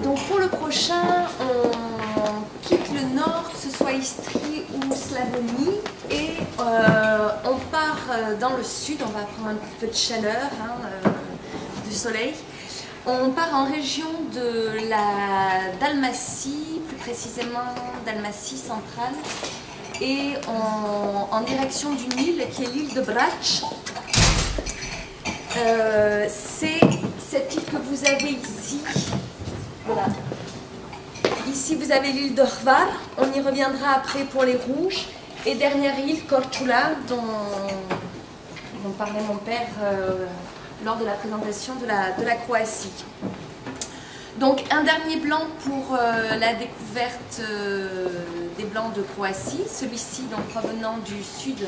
Donc pour le prochain, on quitte le nord, que ce soit Istrie ou Slavonie, et on part dans le sud, on va prendre un petit peu de chaleur, du soleil. On part en région de la Dalmatie, plus précisément Dalmatie centrale, et en direction d'une île qui est l'île de Brač. C'est cette île que vous avez ici. Voilà. Ici, vous avez l'île de Hvar. On y reviendra après pour les rouges. Et dernière île, Korčula, dont parlait mon père lors de la présentation de la Croatie. Donc, un dernier blanc pour la découverte des blancs de Croatie. Celui-ci, donc provenant du sud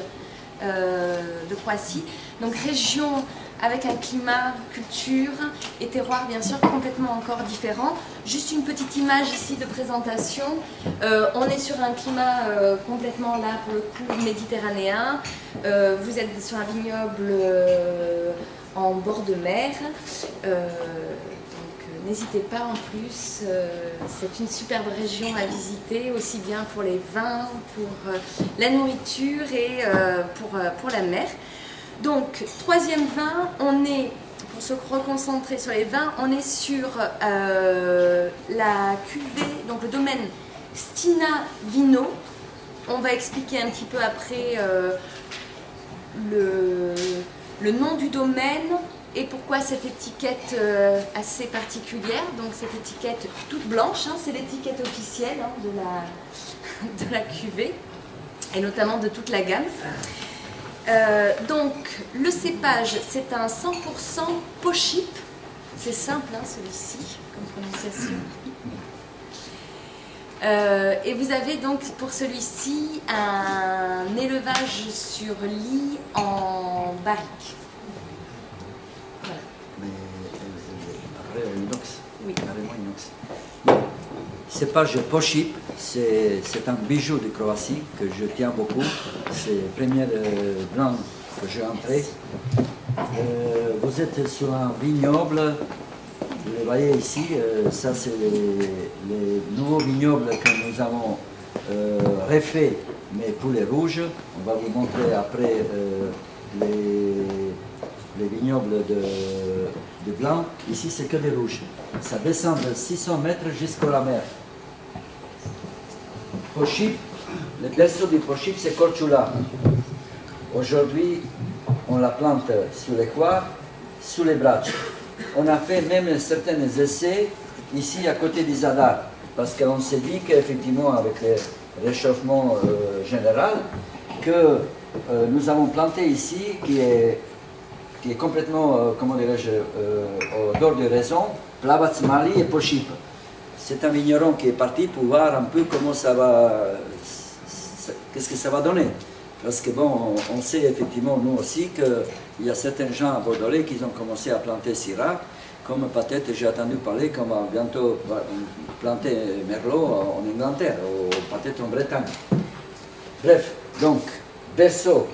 de Croatie. Donc, région avec un climat, culture et terroir bien sûr complètement encore différent. Juste une petite image ici de présentation. On est sur un climat complètement là pour le coup méditerranéen. Vous êtes sur un vignoble en bord de mer. Donc n'hésitez pas en plus. C'est une superbe région à visiter, aussi bien pour les vins, pour la nourriture et pour la mer. Donc, troisième vin, on est, pour se reconcentrer sur les vins, on est sur la cuvée, donc le domaine Stina Vino. On va expliquer un petit peu après le nom du domaine et pourquoi cette étiquette assez particulière. Donc, cette étiquette toute blanche, c'est l'étiquette officielle de la cuvée et notamment de toute la gamme. Donc, le cépage, c'est un 100% Pochip. C'est simple, celui-ci, comme prononciation. Et vous avez donc pour celui-ci un élevage sur lit en barrique. Voilà. Mais après, inox. Oui. Carrément inox. Cépage Pochip, c'est un bijou de Croatie que je tiens beaucoup. C'est le premier blanc que j'ai entré. Vous êtes sur un vignoble, vous le voyez ici, ça c'est les nouveaux vignobles que nous avons refaits, mais pour les rouges. On va vous montrer après les vignobles de blanc. Ici c'est que des rouges. Ça descend de 600 mètres jusqu'à la mer. Pochip, le berceau du Pochip, c'est Korčula. Aujourd'hui, on la plante sous les Hvar, sous les Brač. On a fait même certains essais ici à côté du Zadar, parce qu'on s'est dit qu'effectivement, avec le réchauffement général, que nous avons planté ici, qui est complètement, comment dirais-je, au dehors de raison, Plavac Mali et Pochip. C'est un vigneron qui est parti pour voir un peu comment ça va, qu'est-ce que ça va donner. Parce que bon, on sait effectivement, nous aussi, qu'il y a certains gens à Bordelais qui ont commencé à planter Syrah, comme peut-être j'ai entendu parler qu'on va bientôt planter Merlot en Angleterre, ou peut-être en Bretagne. Bref, donc, berceau,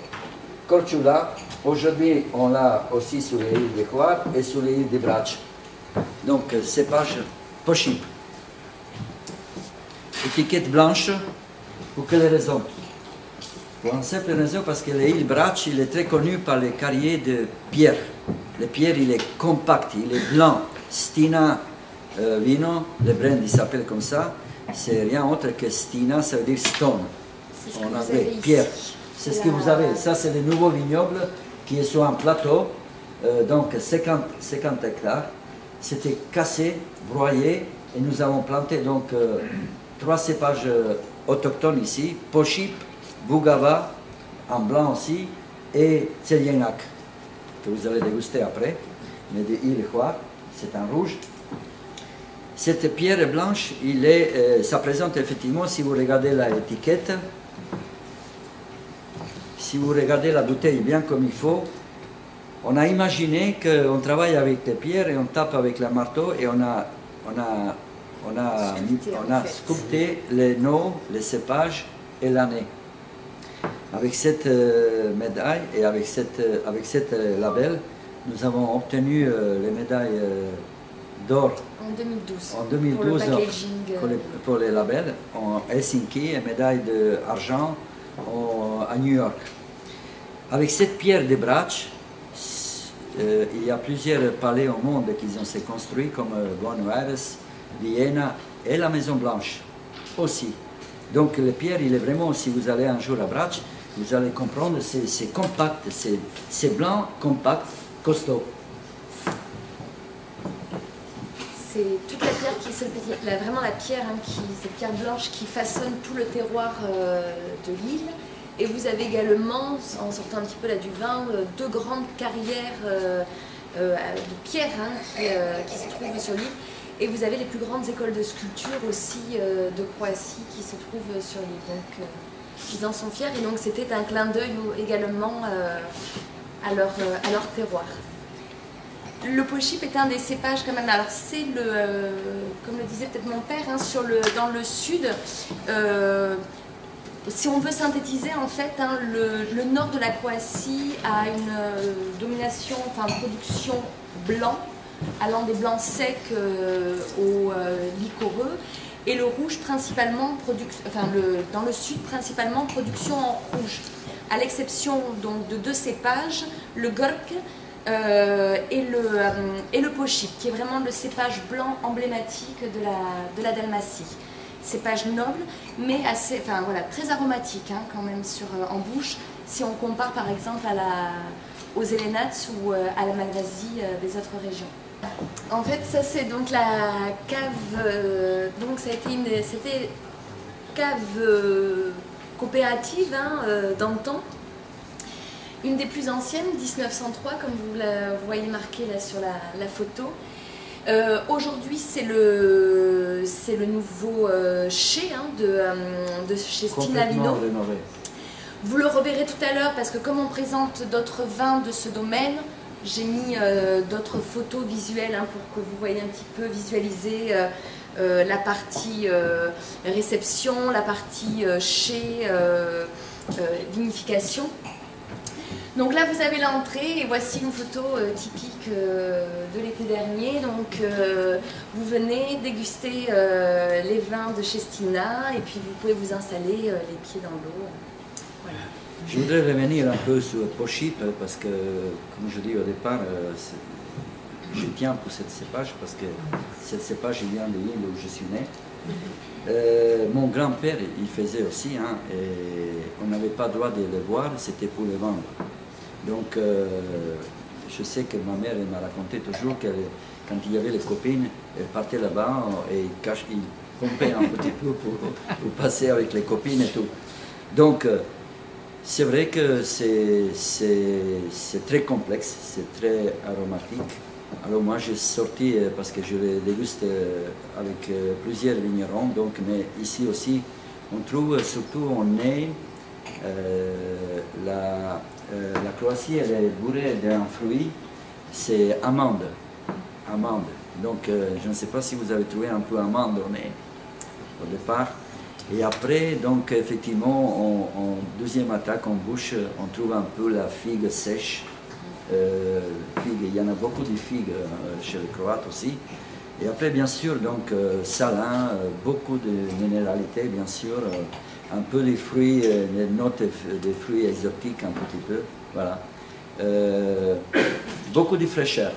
Korčula, aujourd'hui on l'a aussi sur les îles de Hvar et sur les îles de Brač. Donc, cépage Pochip. Étiquette blanche, pour quelle raison? Pour une simple raison, parce que l'île Brač, il est très connu par les carriers de pierre. Le pierre, il est compact, il est blanc. Stina Vino, le brand, il s'appelle comme ça. C'est rien autre que Stina, ça veut dire stone. En anglais, pierre. C'est ce que vous avez. Ça, c'est le nouveau vignoble qui est sur un plateau, donc 50 hectares. C'était cassé, broyé, et nous avons planté donc 3 cépages autochtones ici, Pochip, Bugava, en blanc aussi, et Tseljenak, que vous allez déguster après, mais de île Hvar, c'est un rouge. Cette pierre blanche, ça présente effectivement, si vous regardez l'étiquette, si vous regardez la bouteille bien comme il faut, on a imaginé qu'on travaille avec des pierres et on tape avec le marteau et on a sculpté les noms, les cépages et l'année. Avec cette médaille et avec cette label, nous avons obtenu les médailles d'or En 2012. en 2012 Pour le packaging. pour les labels en Helsinki et médaille d'argent à New York. Avec cette pierre de Brač, il y a plusieurs palais au monde qui ont été construits comme Buenos Aires, Vienne et la Maison Blanche aussi. Donc la pierre, il est vraiment, si vous allez un jour à Brač, vous allez comprendre, c'est compact, c'est blanc, compact, costaud. C'est toute la pierre vraiment la pierre, cette pierre blanche qui façonne tout le terroir de l'île. Et vous avez également, en sortant un petit peu là du vin, deux grandes carrières de pierre qui se trouvent sur l'île. Et vous avez les plus grandes écoles de sculpture aussi de Croatie qui se trouvent sur l'île. Donc ils en sont fiers et donc c'était un clin d'œil également à leur terroir. Le Pochip est un des cépages quand même. Alors c'est comme le disait peut-être mon père, dans le sud, si on veut synthétiser en fait, le nord de la Croatie a une domination, production blanc, allant des blancs secs aux liquoreux, et le rouge principalement, dans le sud principalement production en rouge, à l'exception donc de deux cépages, le Grk et le Pochip, qui est vraiment le cépage blanc emblématique de la Dalmatie. Cépage noble, mais assez, très aromatique quand même en bouche, si on compare par exemple aux Zelenats ou à la Malvasie des autres régions. En fait, ça c'est donc la cave, donc c'était cave coopérative dans le temps. Une des plus anciennes, 1903, comme vous voyez marqué là sur la photo. Aujourd'hui, c'est le nouveau chai de chez Stinalino. Vous le reverrez tout à l'heure parce que comme on présente d'autres vins de ce domaine, j'ai mis d'autres photos visuelles pour que vous voyez un petit peu visualiser la partie réception, la partie chai, vinification. Donc là vous avez l'entrée et voici une photo typique de l'été dernier. Donc vous venez déguster les vins de chez Stina et puis vous pouvez vous installer les pieds dans l'eau. Voilà. Je voudrais revenir un peu sur Pochip parce que, comme je dis au départ, je tiens pour cette cépage parce que cette cépage il vient de l'île où je suis né. Mon grand-père il faisait aussi et on n'avait pas le droit de le boire, c'était pour le vendre. Donc je sais que ma mère m'a raconté toujours que quand il y avait les copines, elle partait là-bas et il pompait un petit peu pour passer avec les copines et tout. Donc c'est vrai que c'est très complexe, c'est très aromatique. Alors moi j'ai sorti parce que je les déguste avec plusieurs vignerons, donc, mais ici aussi on trouve surtout au nez la Croatie elle est bourrée d'un fruit, c'est amande. Donc je ne sais pas si vous avez trouvé un peu amande au nez au départ. Et après, donc effectivement, en deuxième attaque en bouche, on trouve un peu la figue sèche. Il y en a beaucoup de figues chez les Croates aussi. Et après, bien sûr, donc salin, beaucoup de minéralité, bien sûr, un peu des fruits, des notes des fruits exotiques un petit peu, voilà. Beaucoup de fraîcheur.